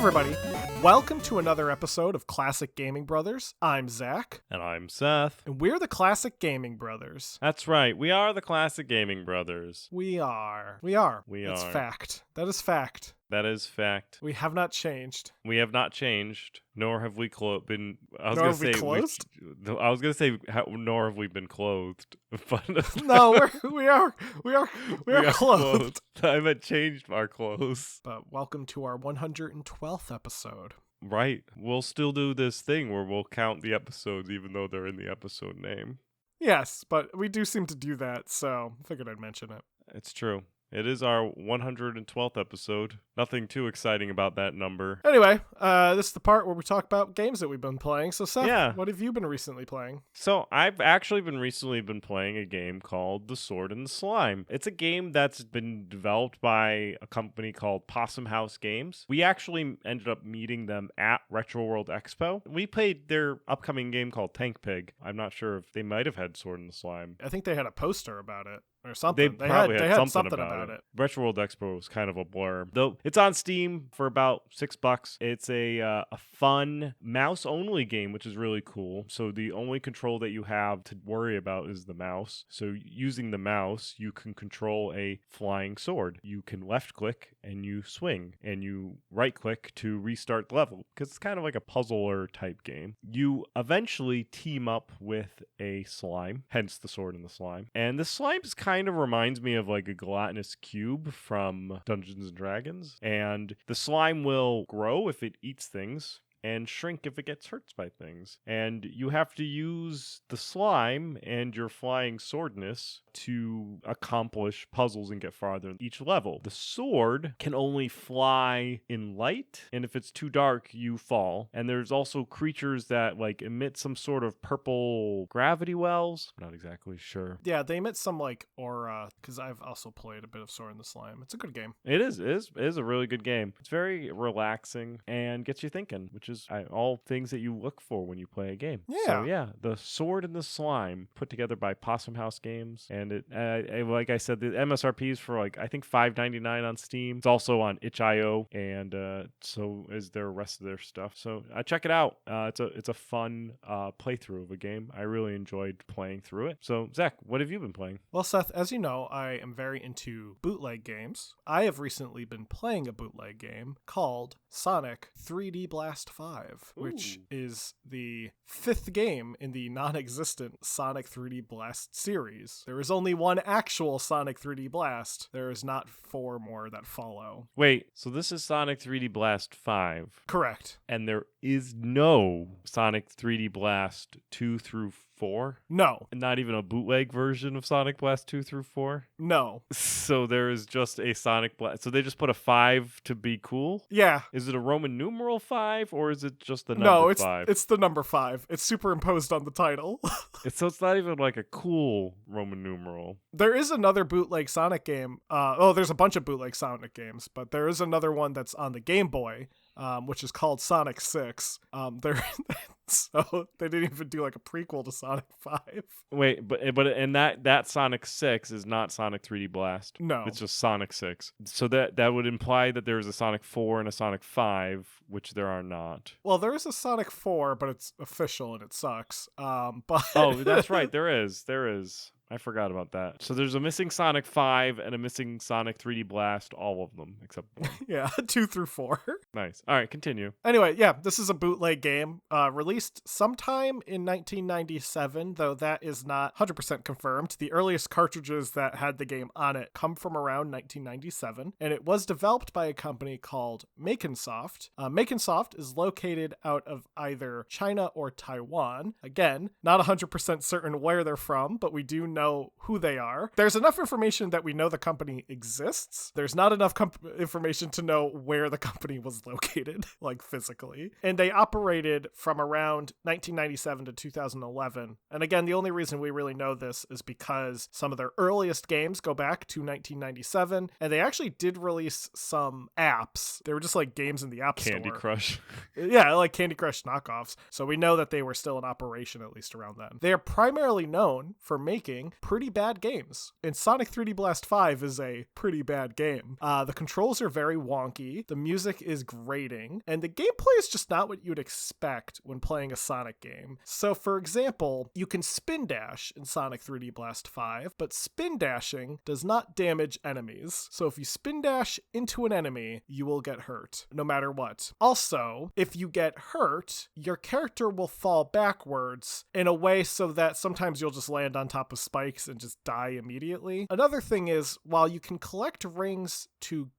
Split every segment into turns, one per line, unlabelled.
everybody. Welcome to another episode of Classic Gaming Brothers. I'm Zach.
And I'm Seth.
And we're the Classic Gaming Brothers.
That's right. We are the Classic Gaming Brothers.
We are. That's fact. That is fact.
That is fact.
We have not changed.
We have not changed, nor have we been.
Nor have we closed?
I was going to say, nor have we been clothed. But
no, we are clothed.
I meant changed our clothes.
But welcome to our 112th episode.
Right. We'll still do this thing where we'll count the episodes even though they're in the episode name.
Yes, but we do seem to do that, so I figured I'd mention it.
It's true. It is our 112th episode. Nothing too exciting about that number.
Anyway, this is the part where we talk about games that we've been playing. So, Seth, What have you been recently playing?
So, I've actually recently been playing a game called The Sword and the Slime. It's a game that's been developed by a company called Possum House Games. We actually ended up meeting them at Retro World Expo. We played their upcoming game called Tank Pig. I'm not sure if they might have had Sword and the Slime.
I think they had a poster about it. Or something.
They probably had something
about it.
Retro World Expo was kind of a blur. Though it's on Steam for about $6. It's a fun mouse-only game, which is really cool. So the only control that you have to worry about is the mouse. So using the mouse, you can control a flying sword. You can left-click and you swing. And you right-click to restart the level. Because it's kind of like a puzzler type game. You eventually team up with a slime, hence the sword and the slime. And the slime is kind of reminds me of like a gelatinous cube from Dungeons and Dragons, and the slime will grow if it eats things and shrink if it gets hurt by things. And you have to use the slime and your flying swordness to accomplish puzzles and get farther in each level. The sword can only fly in light, and if it's too dark, you fall. And there's also creatures that like emit some sort of purple gravity wells. I'm not exactly sure.
Yeah, they emit some like aura, because I've also played a bit of Sword in the Slime. It's a good game.
It is a really good game. It's very relaxing and gets you thinking, which is all things that you look for when you play a game.
Yeah.
So yeah, The Sword and the Slime, put together by Possum House Games, and it like I said, the MSRP is for like I think $5.99 on Steam. It's also on itch.io, and so is the rest of their stuff. So check it out. It's a fun playthrough of a game. I really enjoyed playing through it. So Zach, what have you been playing?
Well, Seth, as you know, I am very into bootleg games. I have recently been playing a bootleg game called Sonic 3D Blast 5, which is the 5th game in the non-existent Sonic 3D Blast series. There is only one actual Sonic 3D Blast. There is not 4 more that follow.
Wait, so this is Sonic 3D Blast 5?
Correct.
And there is no Sonic 3D Blast 2 through 4?
No.
Not even a bootleg version of Sonic Blast 2 through 4?
No.
So there is just a Sonic Blast. So they just put a 5 to be cool?
Yeah.
Is it a Roman numeral 5 or is it just the number 5?
No, it's the number 5. It's superimposed on the title.
So it's not even like a cool Roman numeral.
There is another bootleg Sonic game. There's a bunch of bootleg Sonic games, but there is another one that's on the Game Boy, which is called Sonic 6. So they didn't even do like a prequel to Sonic 5.
Wait, but that Sonic 6 is not Sonic 3D Blast.
No.
It's just Sonic 6. So that would imply that there is a Sonic 4 and a Sonic 5, which there are not.
Well, there is a Sonic 4, but it's official and it sucks. But
Oh, that's right. There is. I forgot about that. So there's a missing Sonic 5 and a missing Sonic 3D Blast, all of them except one.
Yeah, 2 through 4.
Nice. All right, continue.
Anyway, yeah, this is a bootleg game released sometime in 1997, though that is not 100% confirmed. The earliest cartridges that had the game on it come from around 1997, and it was developed by a company called Makensoft. Makensoft is located out of either China or Taiwan. Again, not 100% certain where they're from, but we do know who they are. There's enough information that we know the company exists. There's not enough information to know where the company was located, like physically. And they operated from around 1997 to 2011. And again, the only reason we really know this is because some of their earliest games go back to 1997, and they actually did release some apps. They were just like games in the App Store.
Candy Crush.
Yeah, like Candy Crush knockoffs. So we know that they were still in operation at least around then. They are primarily known for making pretty bad games. And Sonic 3D Blast 5 is a pretty bad game. The controls are very wonky. The music is grating, and the gameplay is just not what you'd expect when playing a Sonic game. So for example, you can spin dash in Sonic 3D Blast 5, but spin dashing does not damage enemies. So if you spin dash into an enemy, you will get hurt, no matter what. Also, if you get hurt, your character will fall backwards in a way so that sometimes you'll just land on top of spikes and just die immediately. Another thing is, while you can collect rings to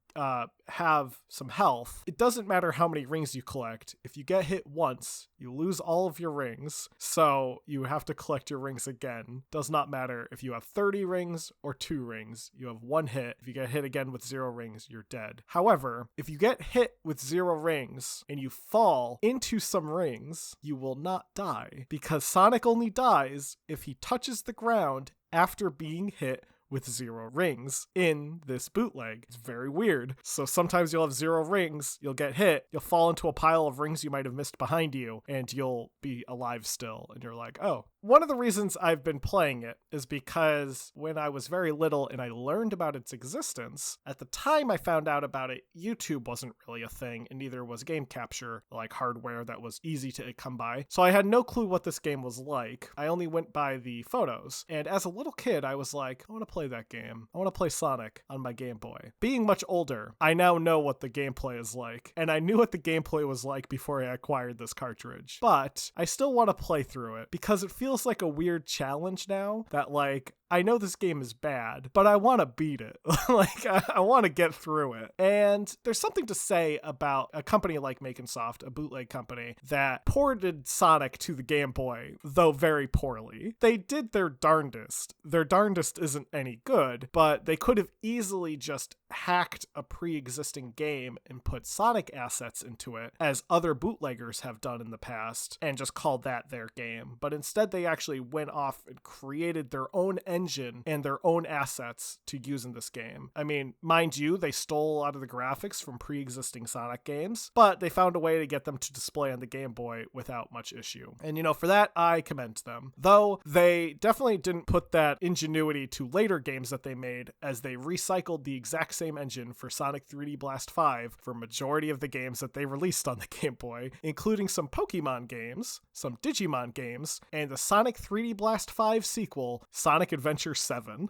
have some health, it doesn't matter how many rings you collect. If you get hit once, you lose all of your rings, so you have to collect your rings again. Does not matter if you have 30 rings or 2 rings. You have 1 hit. If you get hit again with 0 rings, you're dead. However, if you get hit with 0 rings and you fall into some rings, you will not die, because Sonic only dies if he touches the ground after being hit with 0 rings in this bootleg. It's very weird. So sometimes you'll have 0 rings, you'll get hit, you'll fall into a pile of rings you might have missed behind you, and you'll be alive still. And you're like, oh. One of the reasons I've been playing it is because when I was very little and I learned about its existence, at the time I found out about it, YouTube wasn't really a thing, and neither was game capture, like hardware that was easy to come by. So I had no clue what this game was like. I only went by the photos. And as a little kid, I was like, I want to play that game. I want to play Sonic on my Game Boy. Being much older, I now know what the gameplay is like, and I knew what the gameplay was like before I acquired this cartridge. But I still want to play through it because it feels like a weird challenge now that, like, I know this game is bad, but I want to beat it. Like, I want to get through it. And there's something to say about a company like Makensoft, a bootleg company, that ported Sonic to the Game Boy, though very poorly. They did their darndest. Their darndest isn't any good, but they could have easily just hacked a pre-existing game and put Sonic assets into it, as other bootleggers have done in the past, and just called that their game. But instead, they actually went off and created their own engine and their own assets to use in this game. I mean, mind you, they stole a lot of the graphics from pre-existing Sonic games, but they found a way to get them to display on the Game Boy without much issue. And for that, I commend them. Though they definitely didn't put that ingenuity to later games that they made, as they recycled the exact same engine for Sonic 3D Blast 5 for majority of the games that they released on the Game Boy, including some Pokemon games, some Digimon games, and the Sonic 3D Blast 5 sequel, Sonic Adventure 7.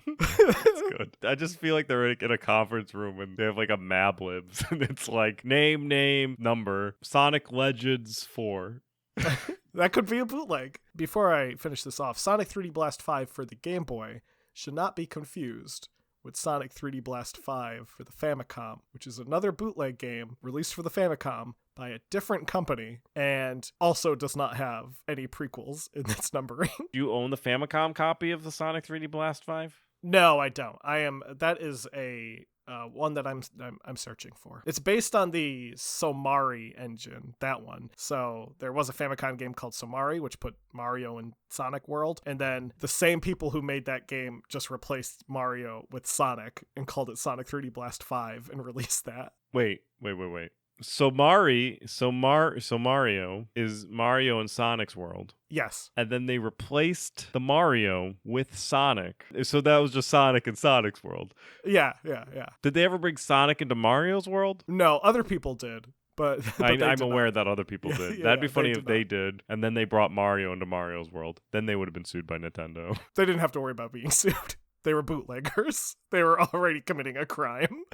That's good. I just feel like they're in a conference room and they have like a Mad Libs and it's like name, number, Sonic Legends 4.
That could be a bootleg. Before I finish this off, Sonic 3D Blast 5 for the Game Boy should not be confused with Sonic 3D Blast 5 for the Famicom, which is another bootleg game released for the Famicom by a different company and also does not have any prequels in its numbering.
Do you own the Famicom copy of the Sonic 3D Blast 5?
No, I don't. That is a one that I'm searching for. It's based on the Somari engine, that one. So there was a Famicom game called Somari, which put Mario in Sonic World, and then the same people who made that game just replaced Mario with Sonic and called it Sonic 3D Blast 5 and released that.
Wait. So Mario is Mario in Sonic's world.
Yes.
And then they replaced the Mario with Sonic. So that was just Sonic in Sonic's world.
Yeah.
Did they ever bring Sonic into Mario's world?
No, other people did. But
I'm aware that other people did. That'd be funny if they did, and then they brought Mario into Mario's world. Then they would have been sued by Nintendo.
They didn't have to worry about being sued. They were bootleggers. They were already committing a crime.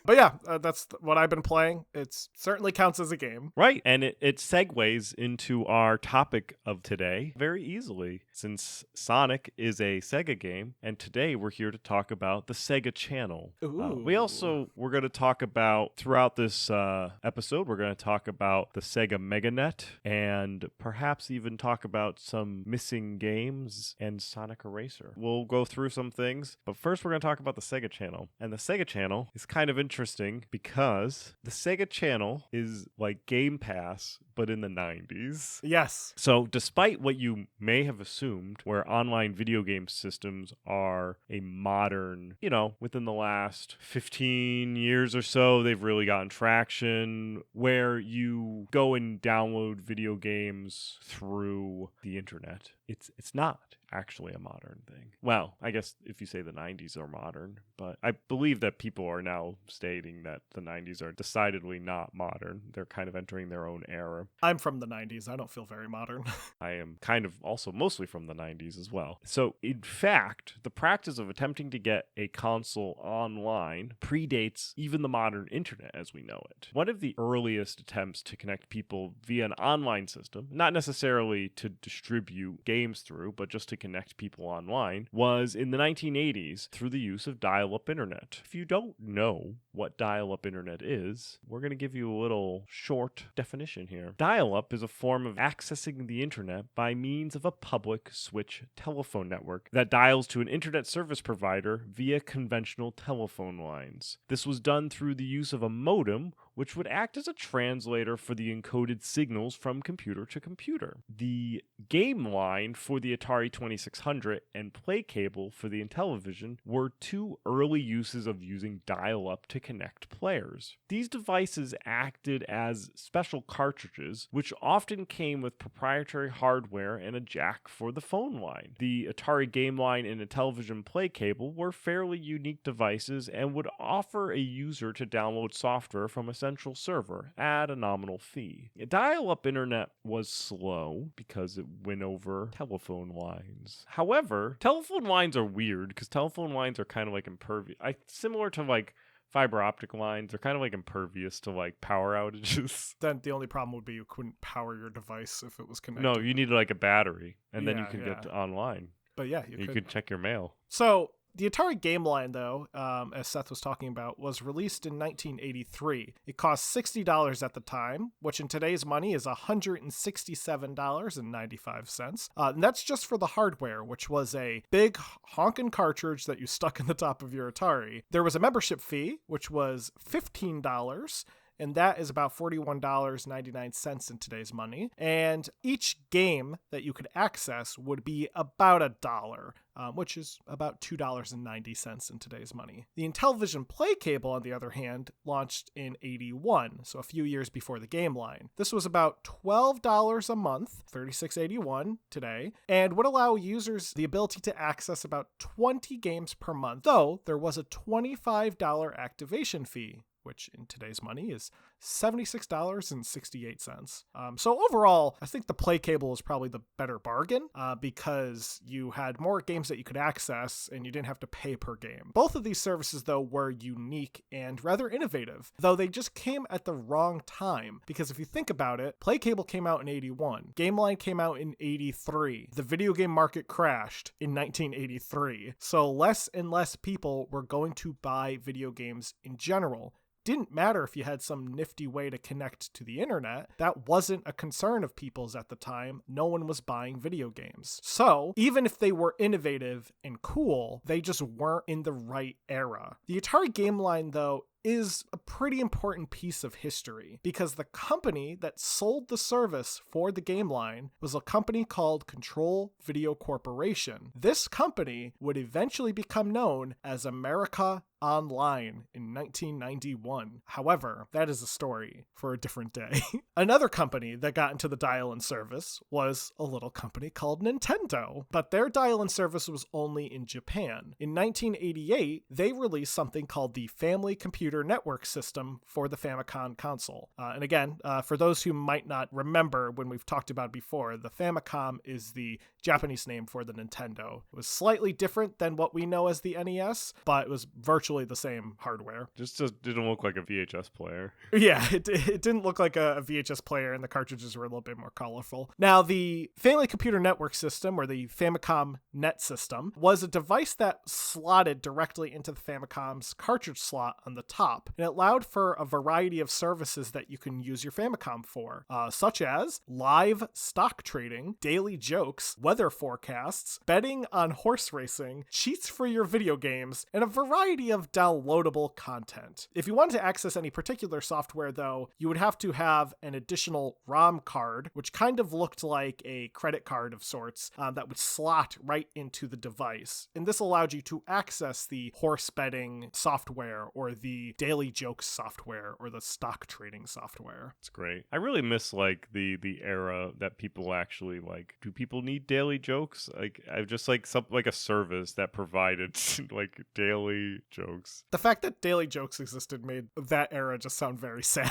But yeah, that's what I've been playing. It certainly counts as a game.
Right. And it segues into our topic of today very easily, since Sonic is a Sega game. And today we're here to talk about the Sega Channel. We're going to talk about, throughout this episode, we're going to talk about the Sega Meganet and perhaps even talk about some missing games and Sonic Eraser. We'll go through some things. But first, we're going to talk about the Sega Channel. And the Sega Channel is kind of interesting because the Sega Channel is like Game Pass, but in the 90s.
Yes.
So despite what you may have assumed, where online video game systems are a modern, within the last 15 years or so, they've really gotten traction, where you go and download video games through the internet. It's not actually a modern thing. Well, I guess if you say the 90s are modern, but I believe that people are now stating that the 90s are decidedly not modern. They're kind of entering their own era.
I'm from the 90s. I don't feel very modern.
I am kind of also mostly from the 90s as well. So, in fact, the practice of attempting to get a console online predates even the modern internet as we know it. One of the earliest attempts to connect people via an online system, not necessarily to distribute games through, but just to connect people online, was in the 1980s through the use of dial-up internet. If you don't know what dial-up internet is, we're going to give you a little short definition here. Dial-up is a form of accessing the internet by means of a public switch telephone network that dials to an internet service provider via conventional telephone lines. This was done through the use of a modem, which would act as a translator for the encoded signals from computer to computer. The game line for the Atari 2600 and play cable for the Intellivision were two early uses of using dial-up to connect players. These devices acted as special cartridges, which often came with proprietary hardware and a jack for the phone line. The Atari game line and Intellivision play cable were fairly unique devices and would offer a user to download software from a central server at a nominal fee. Dial-up internet was slow because it went over telephone lines. However, telephone lines are weird because telephone lines are kind of like impervious. Similar to like fiber optic lines, they're kind of like impervious to like power outages.
Then the only problem would be you couldn't power your device if it was connected.
No, you needed like a battery and then you
Yeah,
could
yeah.
get online.
But yeah,
You could check your mail.
So the Atari game line, though, as Seth was talking about, was released in 1983. It cost $60 at the time, which in today's money is $167.95. And that's just for the hardware, which was a big honkin' cartridge that you stuck in the top of your Atari. There was a membership fee, which was $15. And that is about $41.99 in today's money. And each game that you could access would be about $1, which is about $2.90 in today's money. The Intellivision play cable, on the other hand, launched in 81, so a few years before the game line. This was about $12 a month, $36.81 today, and would allow users the ability to access about 20 games per month, though there was a $25 activation fee, which in today's money is $76.68. So overall, I think the play cable is probably the better bargain because you had more games that you could access and you didn't have to pay per game. Both of these services, though, were unique and rather innovative, though they just came at the wrong time. Because if you think about it, play cable came out in 81. Game line came out in 83. The video game market crashed in 1983. So less and less people were going to buy video games in general. Didn't matter if you had some nifty way to connect to the internet. That wasn't a concern of people's at the time. No one was buying video games. So even if they were innovative and cool, they just weren't in the right era. The Atari game line, though, is a pretty important piece of history because the company that sold the service for the game line was a company called Control Video Corporation. This company would eventually become known as America Online in 1991. However, that is a story for a different day. Another company that got into the dial-in service was a little company called Nintendo, but their dial-in service was only in Japan. In 1988, they released something called the Family Computer Network System for the Famicom console. And again, for those who might not remember when we've talked about it before, the Famicom is the Japanese name for the Nintendo. It was slightly different than what we know as the NES, but it was virtually the same hardware.
Just didn't look like a VHS player.
Yeah, it didn't look like a VHS player, and the cartridges were a little bit more colorful. Now, the Family Computer Network System, or the Famicom Net System, was a device that slotted directly into the Famicom's cartridge slot on the top, and it allowed for a variety of services that you can use your Famicom for, such as live stock trading, daily jokes, weather forecasts, betting on horse racing, cheats for your video games, and a variety of have downloadable content. If you wanted to access any particular software, though, you would have to have an additional ROM card, which kind of looked like a credit card of sorts, that would slot right into the device. And this allowed you to access the horse betting software or the daily jokes software or the stock trading software.
It's great. I really miss like the era that people actually like. Do people need daily jokes? Like I just like something like a service that provided like daily jokes.
The fact that daily jokes existed made that era just sound very sad.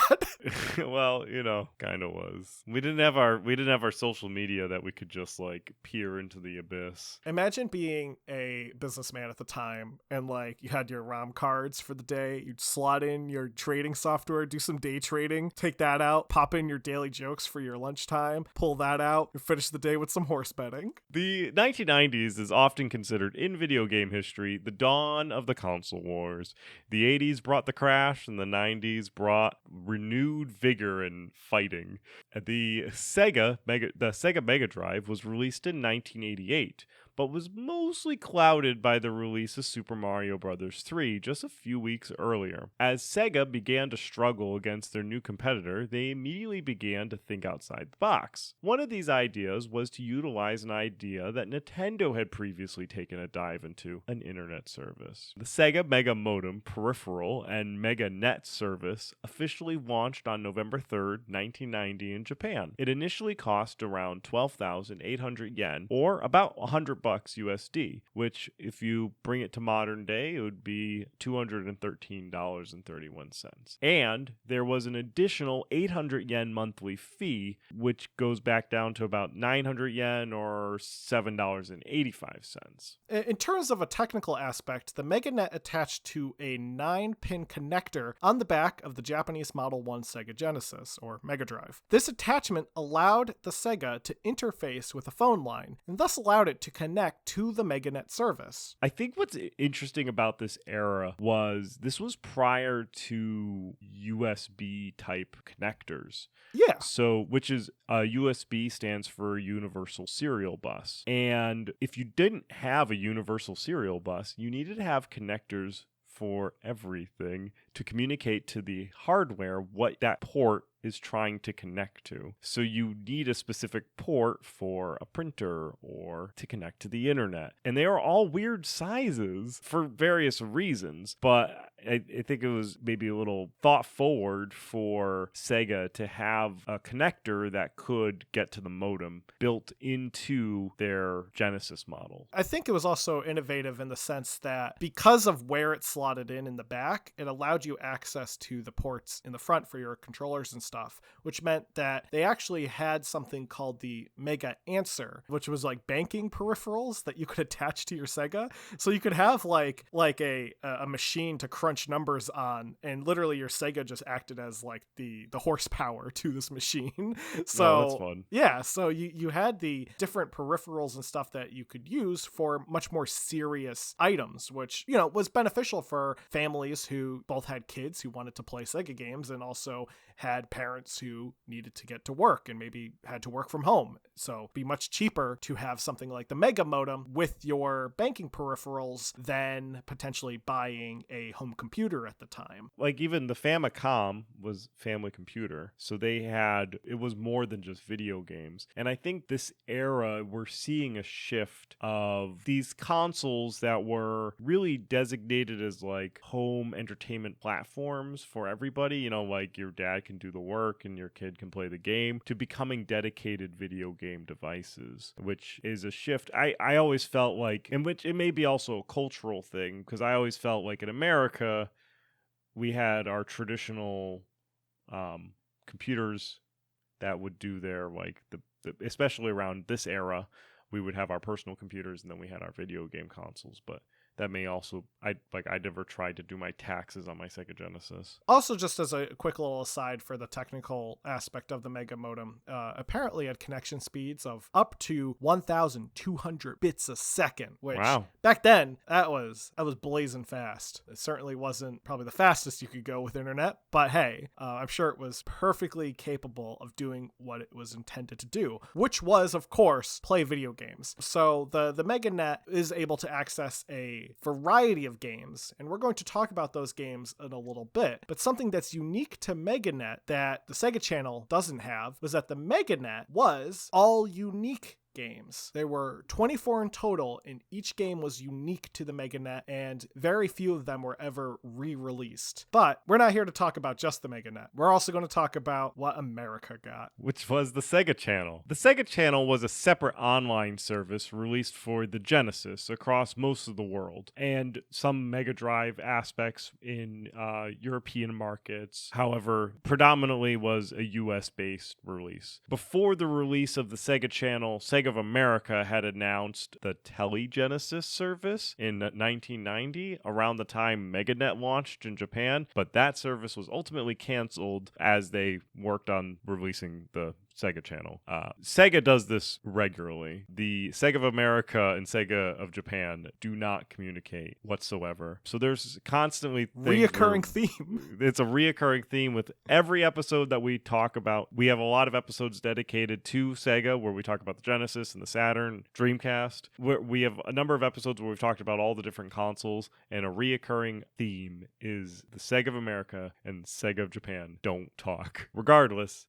Well, kind of was. We didn't have our social media that we could just like peer into the abyss.
Imagine being a businessman at the time and like you had your ROM cards for the day. You'd slot in your trading software, do some day trading, take that out, pop in your daily jokes for your lunchtime, pull that out, and finish the day with some horse betting.
The 1990s is often considered in video game history the dawn of the console wars. The 80s brought the crash, and the 90s brought renewed vigor in fighting. The Sega Mega Drive was released in 1988, but was mostly clouded by the release of Super Mario Bros. 3 just a few weeks earlier. As Sega began to struggle against their new competitor, they immediately began to think outside the box. One of these ideas was to utilize an idea that Nintendo had previously taken a dive into, an internet service. The Sega Mega Modem peripheral and Meganet service officially launched on November 3rd, 1990 in Japan. It initially cost around 12,800 yen, or about $100 USD, which if you bring it to modern day, it would be $213.31. And there was an additional 800 yen monthly fee, which goes back down to about 900 yen or $7.85.
In terms of a technical aspect, the Meganet attached to a 9-pin connector on the back of the Japanese Model 1 Sega Genesis, or Mega Drive. This attachment allowed the Sega to interface with a phone line, and thus allowed it to connect to the Meganet service.
I think what's interesting about this era was this was prior to USB type connectors.
Yeah.
So, which is USB stands for Universal Serial Bus. And if you didn't have a Universal Serial Bus, you needed to have connectors for everything to communicate to the hardware what that port is trying to connect to. So you need a specific port for a printer or to connect to the internet. And they are all weird sizes for various reasons, but I think it was maybe a little thought forward for Sega to have a connector that could get to the modem built into their Genesis model.
I think it was also innovative in the sense that because of where it slotted in the back, it allowed you access to the ports in the front for your controllers and stuff, which meant that they actually had something called the Mega Answer, which was like banking peripherals that you could attach to your Sega. So you could have like a machine to crunch numbers on, and literally your Sega just acted as like the horsepower to this machine. So
that's fun.
Yeah, so you had the different peripherals and stuff that you could use for much more serious items, which, was beneficial for families who both had kids who wanted to play Sega games and also had parents who needed to get to work and maybe had to work from home. So it'd be much cheaper to have something like the Mega Modem with your banking peripherals than potentially buying a home computer at the time.
Like even the Famicom was family computer. So it was more than just video games. And I think this era, we're seeing a shift of these consoles that were really designated as like home entertainment platforms for everybody, like your dad can do the work and your kid can play the game, to becoming dedicated video game devices, which is a shift. I always felt like, and which it may be also a cultural thing, because I always felt like in America, we had our traditional computers that would do their, like, especially around this era, we would have our personal computers and then we had our video game consoles, but that may also, I never tried to do my taxes on my Sega Genesis.
Also, just as a quick little aside for the technical aspect of the Mega Modem, apparently had connection speeds of up to 1,200 bits a second, which back then, that was blazing fast. It certainly wasn't probably the fastest you could go with internet, but hey, I'm sure it was perfectly capable of doing what it was intended to do, which was, of course, play video games. So the Meganet is able to access a a variety of games, and we're going to talk about those games in a little bit. But something that's unique to Meganet that the Sega Channel doesn't have was that the Meganet was all unique games. There were 24 in total, and each game was unique to the Meganet, and very few of them were ever re-released. But we're not here to talk about just the Meganet. We're also going to talk about what America got,
which was the Sega Channel. The Sega Channel was a separate online service released for the Genesis across most of the world, and some Mega Drive aspects in European markets. However, predominantly was a US-based release. Before the release of the Sega Channel, Sega of America had announced the Telegenesis service in 1990, around the time Meganet launched in Japan, but that service was ultimately canceled as they worked on releasing the Sega Channel. Sega does this regularly. The Sega of America and Sega of Japan do not communicate whatsoever. So there's constantly
reoccurring theme.
It's a reoccurring theme with every episode that we talk about. We have a lot of episodes dedicated to Sega where we talk about the Genesis and the Saturn, Dreamcast. We have a number of episodes where we've talked about all the different consoles, and a reoccurring theme is the Sega of America and Sega of Japan don't talk. Regardless,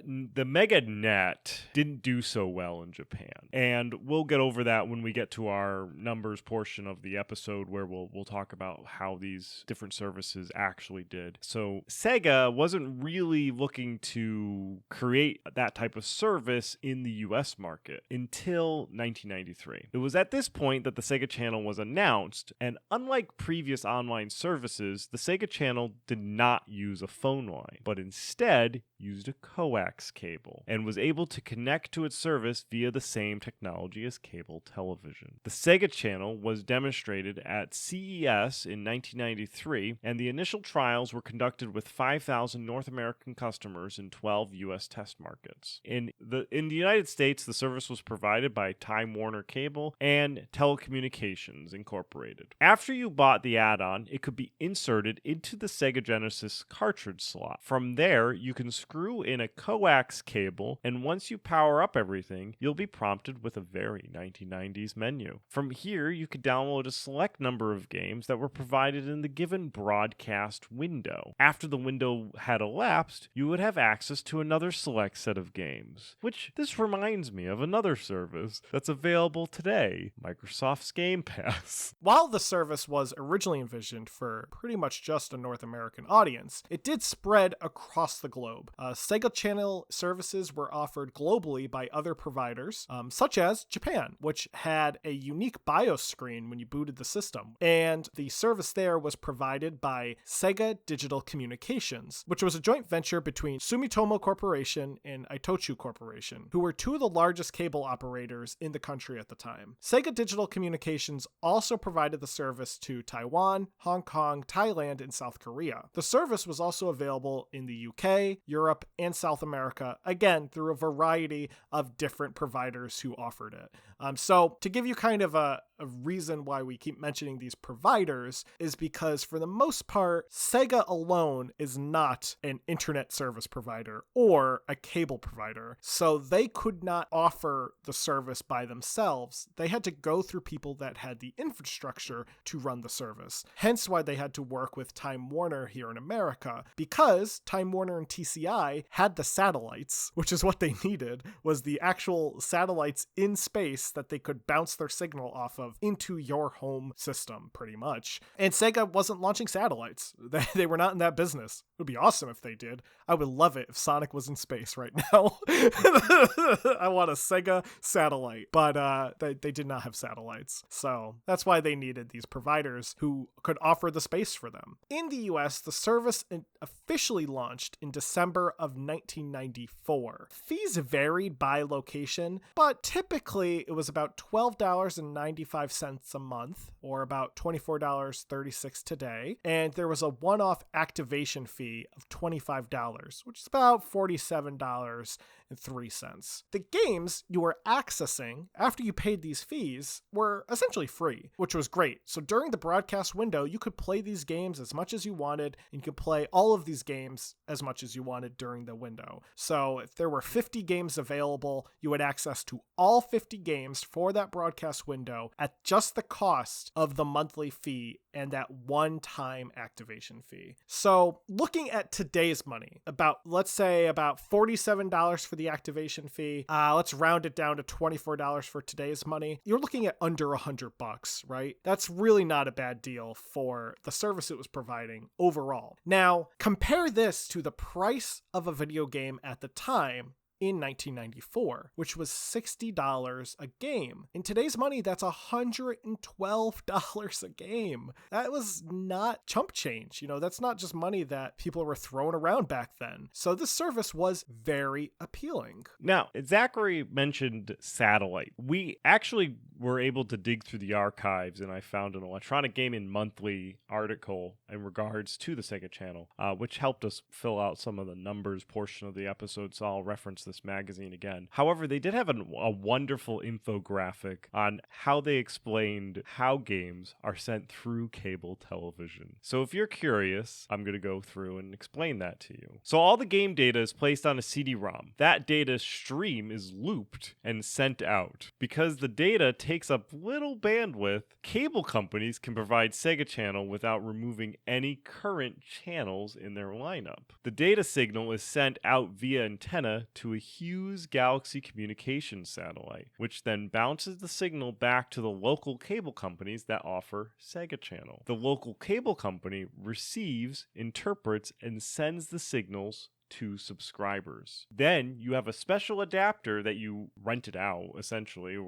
the Meganet didn't do so well in Japan, and we'll get over that when we get to our numbers portion of the episode where we'll talk about how these different services actually did. So Sega wasn't really looking to create that type of service in the US market until 1993. It was at this point that the Sega Channel was announced, and unlike previous online services, the Sega Channel did not use a phone line, but instead used a coax cable and was able to connect to its service via the same technology as cable television. The Sega Channel was demonstrated at CES in 1993, and the initial trials were conducted with 5,000 North American customers in 12 U.S. test markets. In the United States, the service was provided by Time Warner Cable and Telecommunications Incorporated. After you bought the add-on, it could be inserted into the Sega Genesis cartridge slot. From there, you can screw in a coax cable, and once you power up everything, you'll be prompted with a very 1990s menu. From here, you could download a select number of games that were provided in the given broadcast window. After the window had elapsed, you would have access to another select set of games, which this reminds me of another service that's available today, Microsoft's Game Pass.
While the service was originally envisioned for pretty much just a North American audience, it did spread across the globe. Sega Channel services were offered globally by other providers, such as Japan, which had a unique BIOS screen when you booted the system. And the service there was provided by Sega Digital Communications, which was a joint venture between Sumitomo Corporation and Itochu Corporation, who were two of the largest cable operators in the country at the time. Sega Digital Communications also provided the service to Taiwan, Hong Kong, Thailand, and South Korea. The service was also available in the UK, Europe, and South America, again, through a variety of different providers who offered it. So to give you kind of a reason why we keep mentioning these providers is because for the most part, Sega alone is not an internet service provider or a cable provider. So they could not offer the service by themselves. They had to go through people that had the infrastructure to run the service. Hence why they had to work with Time Warner here in America, because Time Warner and TCI had the satellites, which is what they needed, was the actual satellites in space that they could bounce their signal off of into your home system, pretty much. And Sega wasn't launching satellites. They were not in that business. It would be awesome if they did. I would love it if Sonic was in space right now. I want a Sega satellite. But they did not have satellites. So that's why they needed these providers who could offer the space for them. In the US, the service officially launched in December of 1994. Fees varied by location, but typically it was about $12.95 a month, or about $24.36 today. And there was a one-off activation fee of $25, which is about $47 $2.03. The games you were accessing after you paid these fees were essentially free, which was great. So during the broadcast window, you could play these games as much as you wanted, and you could play all of these games as much as you wanted during the window. So if there were 50 games available, you had access to all 50 games for that broadcast window at just the cost of the monthly fee and that one-time activation fee. So looking at today's money, let's say about $47 for the activation fee. Let's round it down to $24 for today's money. You're looking at under $100, right? That's really not a bad deal for the service it was providing overall. Now, compare this to the price of a video game at the time in 1994, which was $60 a game. In today's money, that's $112 a game. That was not chump change. That's not just money that people were throwing around back then. So this service was very appealing.
Now, Zachary mentioned satellite. We actually were able to dig through the archives, and I found an Electronic Gaming Monthly article in regards to the Sega Channel, which helped us fill out some of the numbers portion of the episode, so I'll reference this magazine again. However, they did have a wonderful infographic on how they explained how games are sent through cable television. So if you're curious, I'm going to go through and explain that to you. So all the game data is placed on a CD-ROM. That data stream is looped and sent out. Because the data takes up little bandwidth, cable companies can provide Sega Channel without removing any current channels in their lineup. The data signal is sent out via antenna to a Hughes Galaxy communications satellite, which then bounces the signal back to the local cable companies that offer Sega Channel. The local cable company receives, interprets, and sends the signals to subscribers. Then you have a special adapter that you rented out, essentially.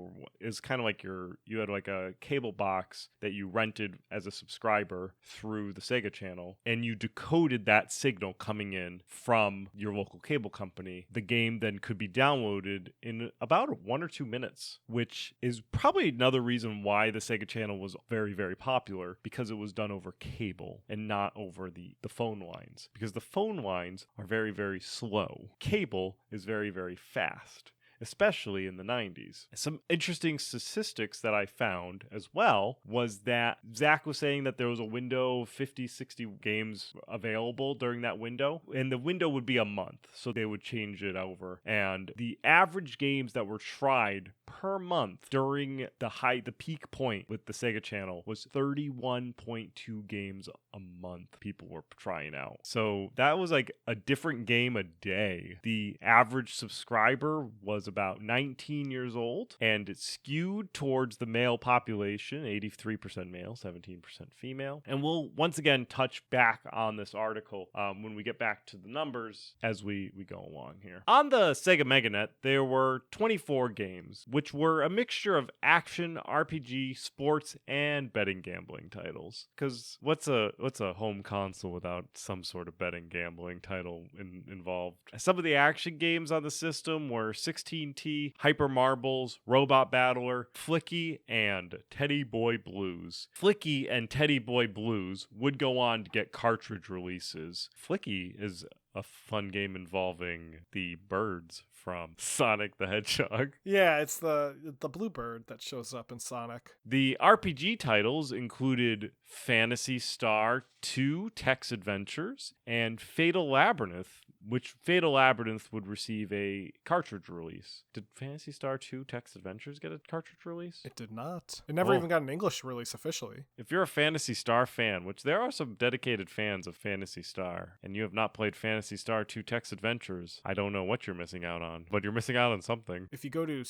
Is kind of like you had like a cable box that you rented as a subscriber through the Sega Channel, and you decoded that signal coming in from your local cable company. The game then could be downloaded in about 1 or 2 minutes, which is probably another reason why the Sega Channel was very, very popular, because it was done over cable and not over the phone lines, because the phone lines are very, very slow. Cable is very, very fast, especially in the 90s. Some interesting statistics that I found as well was that Zach was saying that there was a window of 50, 60 games available during that window, and the window would be a month, so they would change it over. And the average games that were tried per month during the peak point with the Sega Channel was 31.2 games a month people were trying out. So that was like a different game a day. The average subscriber was about 19 years old, and it skewed towards the male population, 83% male, 17% female. And we'll once again touch back on this article when we get back to the numbers as we go along here. On the Sega Meganet, there were 24 games, which were a mixture of action, RPG, sports, and betting gambling titles. Because what's a home console without some sort of betting gambling title involved? Some of the action games on the system were 16T, Hyper Marbles, Robot Battler, Flicky, and Teddy Boy Blues. Flicky and Teddy Boy Blues would go on to get cartridge releases. Flicky is a fun game involving the birds from Sonic the Hedgehog.
Yeah, it's the blue bird that shows up in Sonic.
The RPG titles included Phantasy Star 2 Tex Adventures and Fatal Labyrinth, which Fatal Labyrinth would receive a cartridge release. Did Phantasy Star 2 Tex Adventures get a cartridge release?
It did not. It never even got an English release officially.
If you're a Phantasy Star fan, which there are some dedicated fans of Phantasy Star, and you have not played Phantasy Star 2 Tex Adventures, I don't know what you're missing out on, but you're missing out on something.
If you go to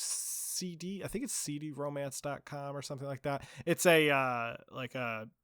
I think it's cdromance.com or something like that. It's a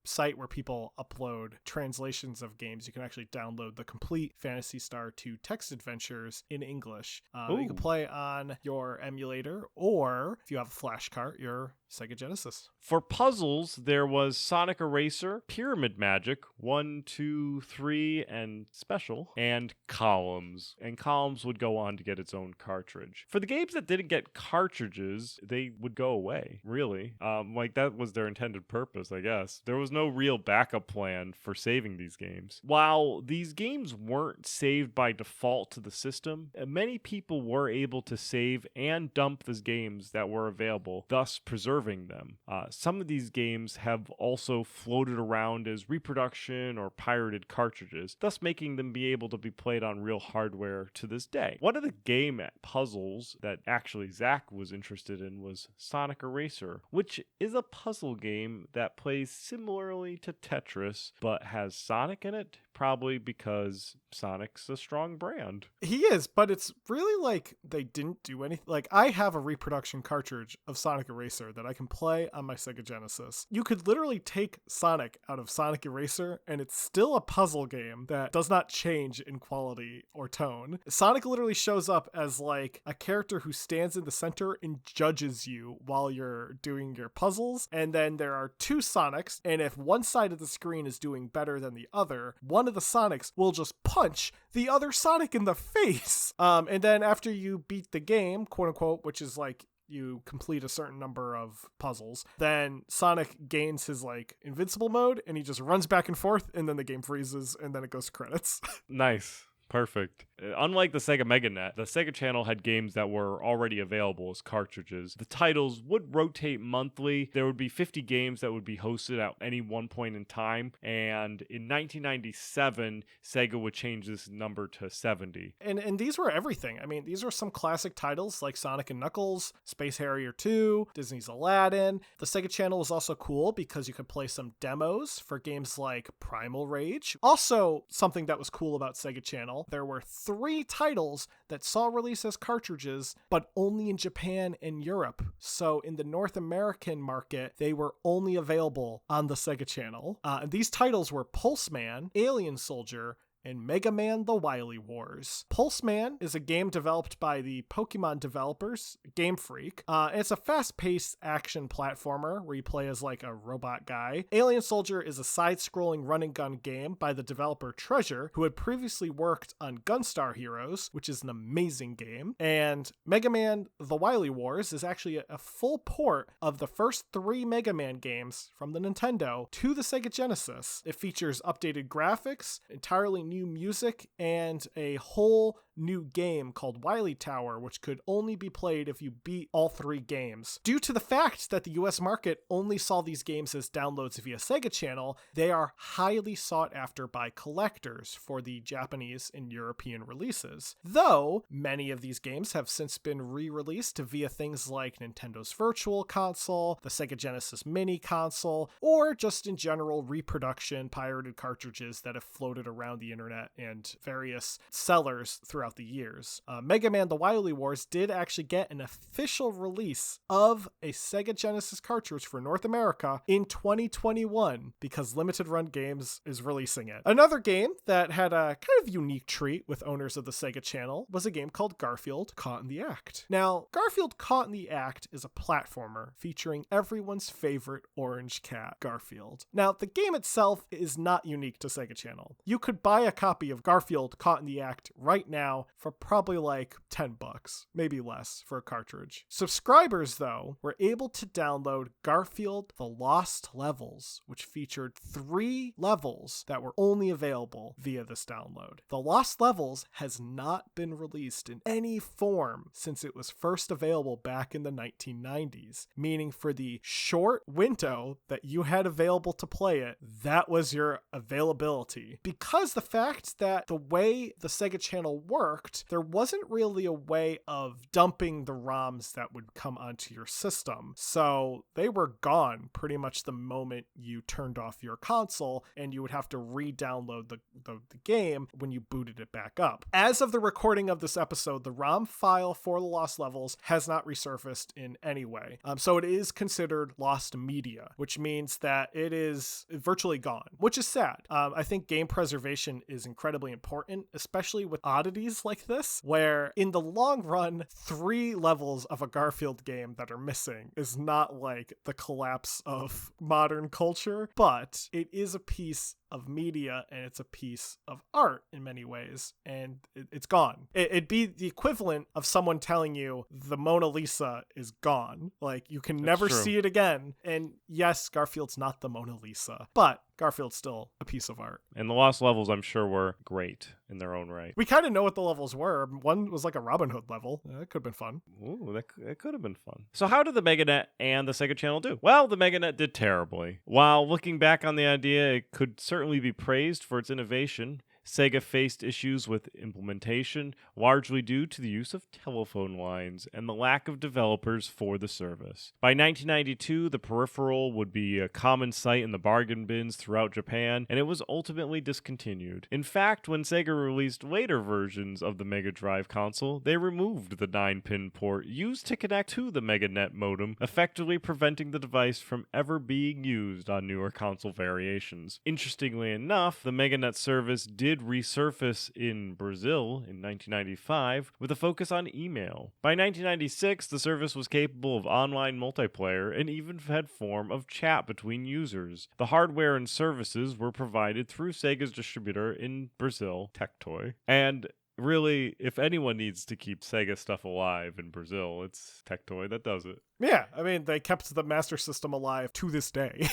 site where people upload translations of games. You can actually download the complete Phantasy Star 2 Text Adventures in English. You can play on your emulator, or if you have a flash cart, your Sega Genesis.
For puzzles, there was Sonic Eraser, Pyramid Magic, 1, 2, 3, and Special, and Columns. And Columns would go on to get its own cartridge. For the games that didn't get cartridges, they would go away, really. That was their intended purpose, I guess. There was no real backup plan for saving these games. While these games weren't saved by by default to the system, many people were able to save and dump the games that were available, thus preserving them. Some of these games have also floated around as reproduction or pirated cartridges, thus making them be able to be played on real hardware to this day. One of the game puzzles that actually Zach was interested in was Sonic Eraser, which is a puzzle game that plays similarly to Tetris, but has Sonic in it, probably because Sonic's a strong brand.
He is, but it's really like they didn't do anything. Like, I have a reproduction cartridge of Sonic Eraser that I can play on my Sega Genesis. You could literally take Sonic out of Sonic Eraser, and it's still a puzzle game that does not change in quality or tone. Sonic literally shows up as like a character who stands in the center and judges you while you're doing your puzzles. And then there are two Sonics, and if one side of the screen is doing better than the other, one of the Sonics will just punch the other Sonic in the face. And then after you beat the game, quote unquote, which is like you complete a certain number of puzzles, then Sonic gains his like invincible mode and he just runs back and forth, and then the game freezes and then it goes to credits.
Nice. Perfect. Unlike the Sega Meganet, the Sega Channel had games that were already available as cartridges. The titles would rotate monthly. There would be 50 games that would be hosted at any one point in time. And in 1997, Sega would change this number to 70.
And these were everything. I mean, these are some classic titles like Sonic and Knuckles, Space Harrier 2, Disney's Aladdin. The Sega Channel was also cool because you could play some demos for games like Primal Rage. Also, something that was cool about Sega Channel, there were 3 titles that saw release as cartridges, but only in Japan and Europe. So in the North American market, they were only available on the Sega Channel. And these titles were Pulse Man, Alien Soldier, and Mega Man The Wily Wars. Pulse Man is a game developed by the Pokemon developers, Game Freak. It's a fast-paced action platformer where you play as like a robot guy. Alien Soldier is a side-scrolling run-and-gun game by the developer Treasure, who had previously worked on Gunstar Heroes, which is an amazing game. And Mega Man The Wily Wars is actually a full port of the first 3 Mega Man games from the Nintendo to the Sega Genesis. It features updated graphics, entirely new music, and a whole new game called Wily Tower, which could only be played if you beat all 3 games. Due to the fact that the US market only saw these games as downloads via Sega Channel, they are highly sought after by collectors for the Japanese and European releases. Though, many of these games have since been re-released via things like Nintendo's Virtual Console, the Sega Genesis Mini Console, or just in general reproduction pirated cartridges that have floated around the internet and various sellers throughout the years. Mega Man The Wily Wars did actually get an official release of a Sega Genesis cartridge for North America in 2021 because Limited Run Games is releasing it. Another game that had a kind of unique treat with owners of the Sega Channel was a game called Garfield Caught in the Act. Now, Garfield Caught in the Act is a platformer featuring everyone's favorite orange cat, Garfield. Now, the game itself is not unique to Sega Channel. You could buy a copy of Garfield Caught in the Act right now for probably like $10, maybe less for a cartridge. Subscribers, though, were able to download Garfield The Lost Levels, which featured 3 levels that were only available via this download. The Lost Levels has not been released in any form since it was first available back in the 1990s, meaning for the short window that you had available to play it, that was your availability. Because the fact that the way the Sega Channel worked, there wasn't really a way of dumping the ROMs that would come onto your system. So they were gone pretty much the moment you turned off your console, and you would have to re-download the game when you booted it back up. As of the recording of this episode, the ROM file for The Lost Levels has not resurfaced in any way. So it is considered lost media, which means that it is virtually gone, which is sad. I think game preservation is incredibly important, especially with oddities like this, where in the long run, 3 levels of a Garfield game that are missing is not like the collapse of modern culture, but it is a piece of media and it's a piece of art in many ways, and it's gone. It'd be the equivalent of someone telling you the Mona Lisa is gone. Like, you can never see it again. And yes, Garfield's not the Mona Lisa, but Garfield's still a piece of art.
And the Lost levels, I'm sure, were great in their own right.
We kind of know what the levels were. One was like a Robin Hood level. That could have been fun.
Ooh, that could have been fun. So how did the Meganet and the Sega Channel do? Well, the Meganet did terribly. While looking back on the idea, it could certainly be praised for its innovation. Sega faced issues with implementation, largely due to the use of telephone lines and the lack of developers for the service. By 1992, the peripheral would be a common sight in the bargain bins throughout Japan, and it was ultimately discontinued. In fact, when Sega released later versions of the Mega Drive console, they removed the 9-pin port used to connect to the Meganet modem, effectively preventing the device from ever being used on newer console variations. Interestingly enough, the Meganet service did resurface in Brazil in 1995 with a focus on email. By 1996, the service was capable of online multiplayer and even had form of chat between users. The hardware and services were provided through Sega's distributor in Brazil, Tectoy, and really, if anyone needs to keep Sega stuff alive in Brazil, it's Tectoy that does it.
Yeah, I mean, they kept the Master System alive to this day.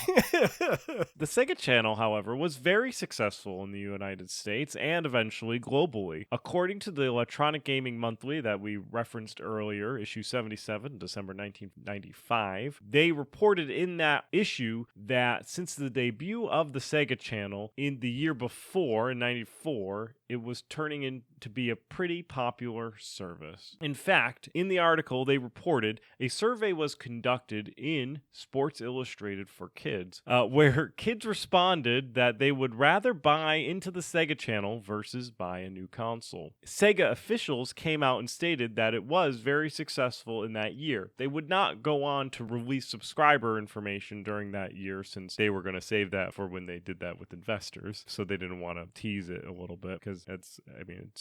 The Sega Channel, however, was very successful in the United States and eventually globally. According to the Electronic Gaming Monthly that we referenced earlier, issue 77, December 1995, they reported in that issue that since the debut of the Sega Channel in the year before, in 94, it was turning in to be a pretty popular service. In fact, in the article, they reported a survey was conducted in Sports Illustrated for Kids, where kids responded that they would rather buy into the Sega Channel versus buy a new console. Sega officials came out and stated that it was very successful in that year. They would not go on to release subscriber information during that year since they were going to save that for when they did that with investors, so they didn't want to tease it a little bit because it's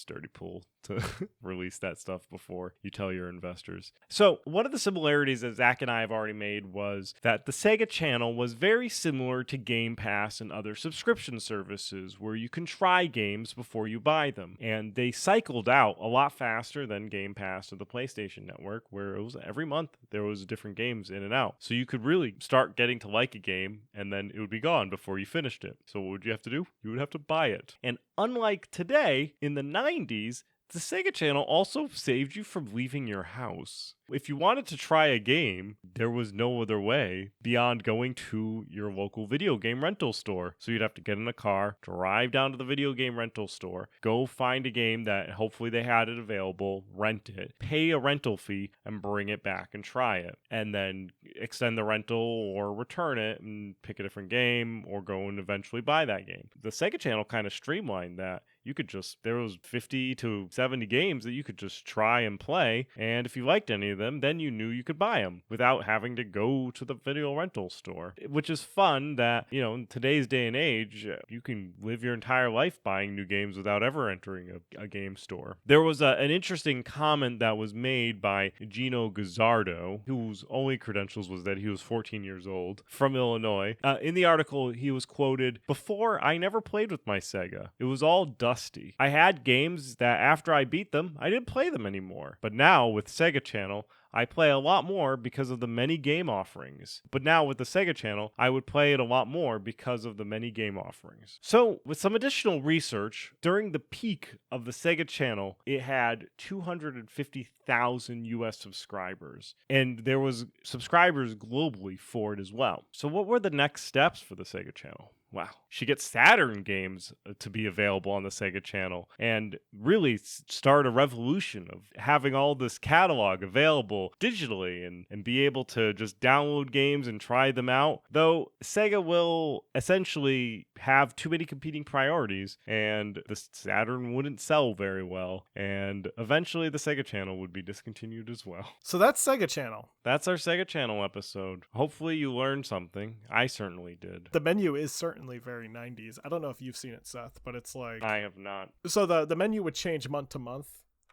dirty pool to release that stuff before you tell your investors. So one of the similarities that Zach and I have already made was that the Sega Channel was very similar to Game Pass and other subscription services where you can try games before you buy them. And they cycled out a lot faster than Game Pass or the PlayStation Network, where it was every month there was different games in and out. So you could really start getting to like a game and then it would be gone before you finished it. So what would you have to do? You would have to buy it. And unlike today, in the 90s, the Sega Channel also saved you from leaving your house. If you wanted to try a game, there was no other way beyond going to your local video game rental store. So you'd have to get in a car, drive down to the video game rental store, go find a game that hopefully they had it available, rent it, pay a rental fee, and bring it back and try it. And then extend the rental or return it and pick a different game or go and eventually buy that game. The Sega Channel kind of streamlined that. You could just, there was 50 to 70 games that you could just try and play, and if you liked any of them, then you knew you could buy them without having to go to the video rental store, which is fun that, in today's day and age, you can live your entire life buying new games without ever entering a game store. There was an interesting comment that was made by Gino Gazzardo, whose only credentials was that he was 14 years old, from Illinois. In the article, he was quoted, "Before, I never played with my Sega. It was all dusty. I had games that after I beat them, I didn't play them anymore. But now with Sega Channel, I play a lot more because of the many game offerings. But now with the Sega Channel, I would play it a lot more because of the many game offerings." So with some additional research, during the peak of the Sega Channel, it had 250,000 US subscribers. And there was subscribers globally for it as well. So what were the next steps for the Sega Channel? Wow. She gets Saturn games to be available on the Sega Channel and really start a revolution of having all this catalog available digitally and be able to just download games and try them out. Though Sega will essentially have too many competing priorities and the Saturn wouldn't sell very well. And eventually the Sega Channel would be discontinued as well.
So that's Sega Channel.
That's our Sega Channel episode. Hopefully you learned something. I certainly did.
The menu is certainly very 90s. I don't know if you've seen it, Seth, but it's like...
I have not.
So the menu would change month to month.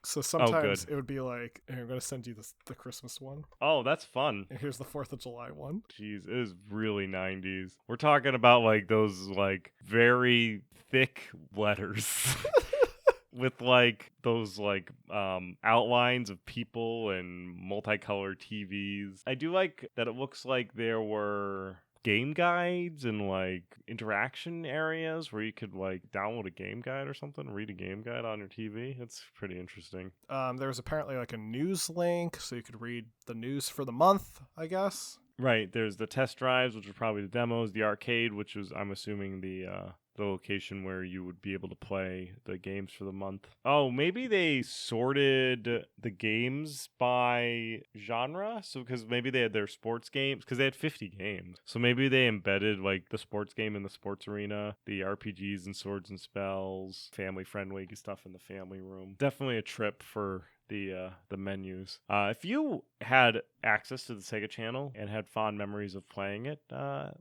So
Oh,
sometimes
good.
it would be like, here, I'm going to send you the Christmas one.
Oh, that's fun.
And here's the 4th of July one.
Jeez, it is really 90s. We're talking about like those like very thick letters. With like those like outlines of people and multicolored TVs. I do like that it looks like there were game guides and like interaction areas where you could like download a game guide or something, read a game guide on your TV. It's pretty interesting.
There was apparently like a news link, so you could read the news for the month, I guess.
Right, there's the test drives, which are probably the demos, the arcade, which was, I'm assuming, the location where you would be able to play the games for the month. Oh, maybe they sorted the games by genre, so because maybe they had their sports games, because they had 50 games, so maybe they embedded like the sports game in the sports arena, the RPGs and swords and spells, family friendly stuff in the family room. Definitely a trip for the menus. If you had access to the Sega Channel and had fond memories of playing it,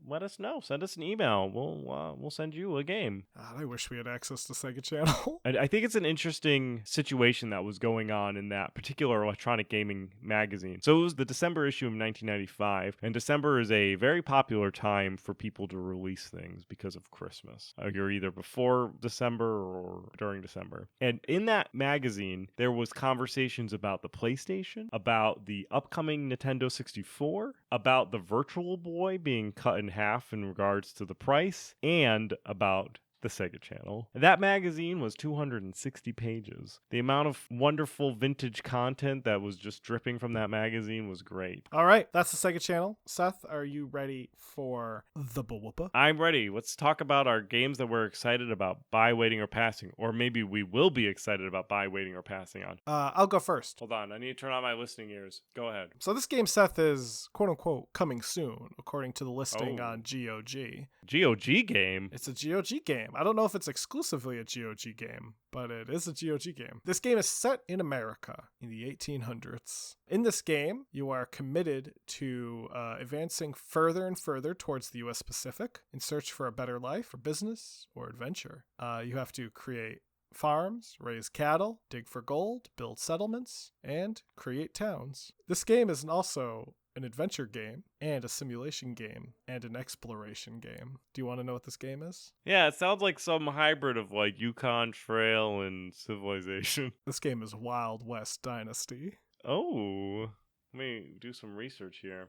let us know. Send us an email. We'll send you a game.
I wish we had access to Sega Channel.
I think it's an interesting situation that was going on in that particular electronic gaming magazine. So it was the December issue of 1995, and December is a very popular time for people to release things because of Christmas. You're either before December or during December. And in that magazine, there was conversations about the PlayStation, about the upcoming Nintendo 64, about the Virtual Boy being cut in half in regards to the price, and about the Sega Channel. That magazine was 260 pages. The amount of wonderful vintage content that was just dripping from that magazine was great.
All right, that's the Sega Channel. Seth, are you ready for the Bawoopa?
I'm ready. Let's talk about our games that we're excited about buy, waiting, or passing. Or maybe we will be excited about buy, waiting, or passing on.
I'll go first.
Hold on. I need to turn on my listening ears. Go ahead.
So this game, Seth, is quote-unquote coming soon, according to the listing on GOG.
GOG game?
It's a GOG game. I don't know if it's exclusively a GOG game, but it is a GOG game. This game is set in America in the 1800s. In this game, you are committed to advancing further and further towards the U.S. Pacific in search for a better life or business or adventure. You have to create farms, raise cattle, dig for gold, build settlements, and create towns. This game is also an adventure game and a simulation game and an exploration game. Do you want to know what this game is?
Yeah, it sounds like some hybrid of like Yukon Trail and Civilization.
This game is Wild West Dynasty.
Oh, let me do some research here.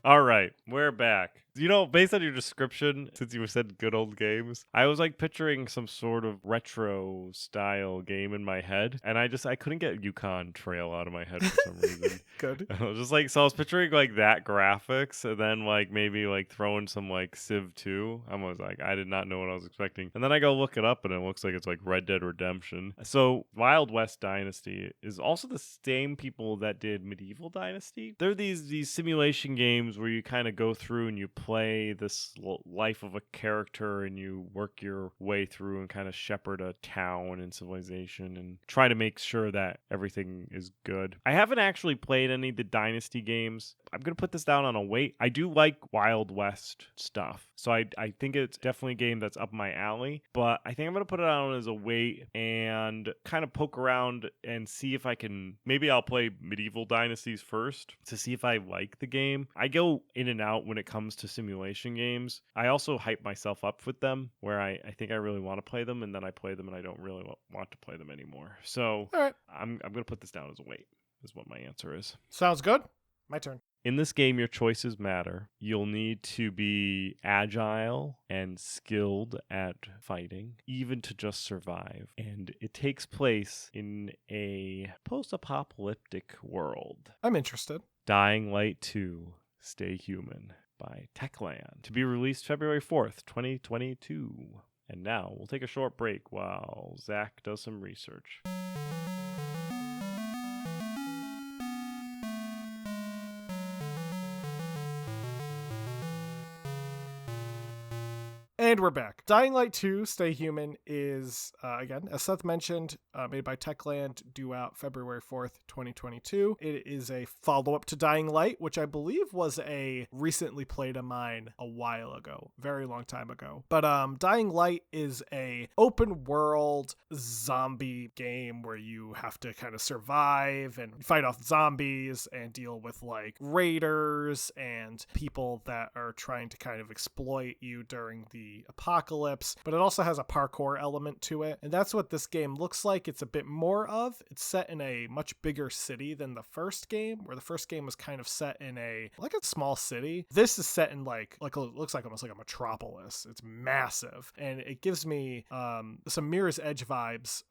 All right, we're back. You know, based on your description, since you said good old games, I was like picturing some sort of retro style game in my head, and I couldn't get Yukon Trail out of my head for some reason.
Good.
I was just like, so I was picturing like that graphics, and then like maybe like throwing some like Civ 2. I was like, I did not know what I was expecting. And then I go look it up, and it looks like it's like Red Dead Redemption. So Wild West Dynasty is also the same people that did Medieval Dynasty. They're these simulation games where you kind of go through and you play this life of a character and you work your way through and kind of shepherd a town and civilization and try to make sure that everything is good. I haven't actually played any of the Dynasty games. I'm going to put this down on a wait. I do like Wild West stuff, so I think it's definitely a game that's up my alley, but I think I'm going to put it on as a wait and kind of poke around and see if I can, maybe I'll play Medieval Dynasties first to see if I like the game. I go in and out when it comes to simulation games. I also hype myself up with them where I think I really want to play them, and then I play them and I don't really want to play them anymore. So
All right.
I'm going to put this down as a wait, is what my answer is.
Sounds good. My turn.
In this game, your choices matter. You'll need to be agile and skilled at fighting, even to just survive. And it takes place in a post-apocalyptic world.
I'm interested.
Dying Light 2, Stay Human by Techland, to be released February 4th, 2022. And now we'll take a short break while Zach does some research.
And we're back. Dying Light 2 Stay Human is, again, as Seth mentioned, made by Techland, due out February 4th, 2022. It is a follow-up to Dying Light, which I believe was a recently played of mine a while ago, very long time ago. But Dying Light is a open world zombie game where you have to kind of survive and fight off zombies and deal with like raiders and people that are trying to kind of exploit you during the apocalypse, but it also has a parkour element to it, and that's what this game looks like. It's a bit more of. It's set in a much bigger city than the first game, where the first game was kind of set in a small city. This is set in looks like almost like a metropolis. It's massive, and it gives me some Mirror's Edge vibes,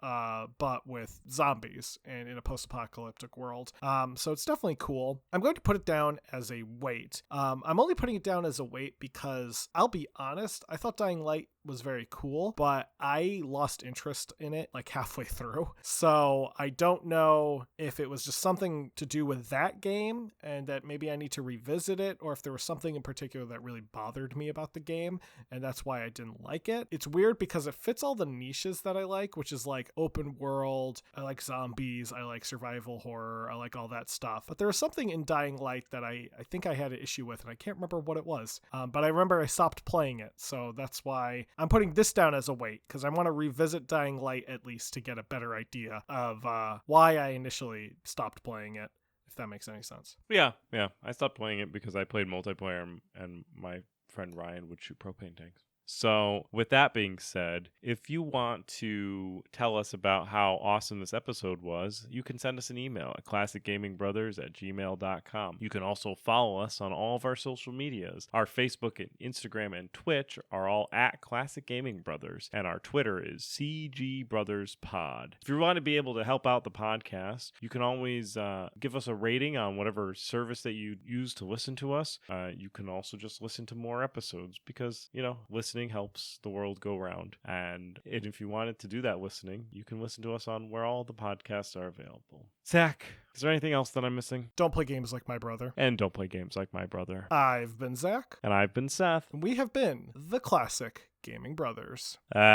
but with zombies and in a post-apocalyptic world. So it's definitely cool. I'm going to put it down as a wait. I'm only putting it down as a wait because I'll be honest, I thought Dying Light was very cool, but I lost interest in it like halfway through. So I don't know if it was just something to do with that game and that maybe I need to revisit it, or if there was something in particular that really bothered me about the game and that's why I didn't like it. It's weird because it fits all the niches that I like, which is like open world, I like zombies, I like survival horror, I like all that stuff. But there was something in Dying Light that I think I had an issue with, and I can't remember what it was. But I remember I stopped playing it, so that's why I'm putting this down as a wait, because I want to revisit Dying Light at least to get a better idea of why I initially stopped playing it, if that makes any sense.
Yeah. I stopped playing it because I played multiplayer and my friend Ryan would shoot propane tanks. So with that being said, if you want to tell us about how awesome this episode was, you can send us an email at classicgamingbrothers@gmail.com. You can also follow us on all of our social medias. Our Facebook and Instagram and Twitch are all at Classic Gaming Brothers, and our Twitter is CG Brothers Pod. If you want to be able to help out the podcast, you can always give us a rating on whatever service that you use to listen to us. You can also just listen to more episodes because, listening helps the world go round. And if you wanted to do that listening, you can listen to us on where all the podcasts are available. Zach, is there anything else that I'm missing?
Don't play games like my brother.
And don't play games like my brother.
I've been Zach.
And I've been Seth.
And we have been the Classic Gaming Brothers.
That's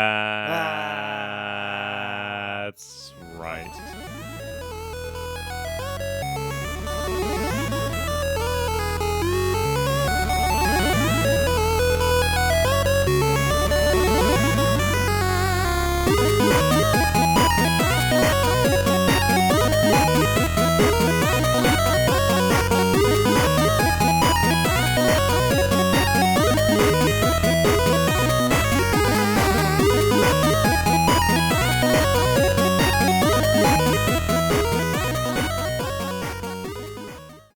right.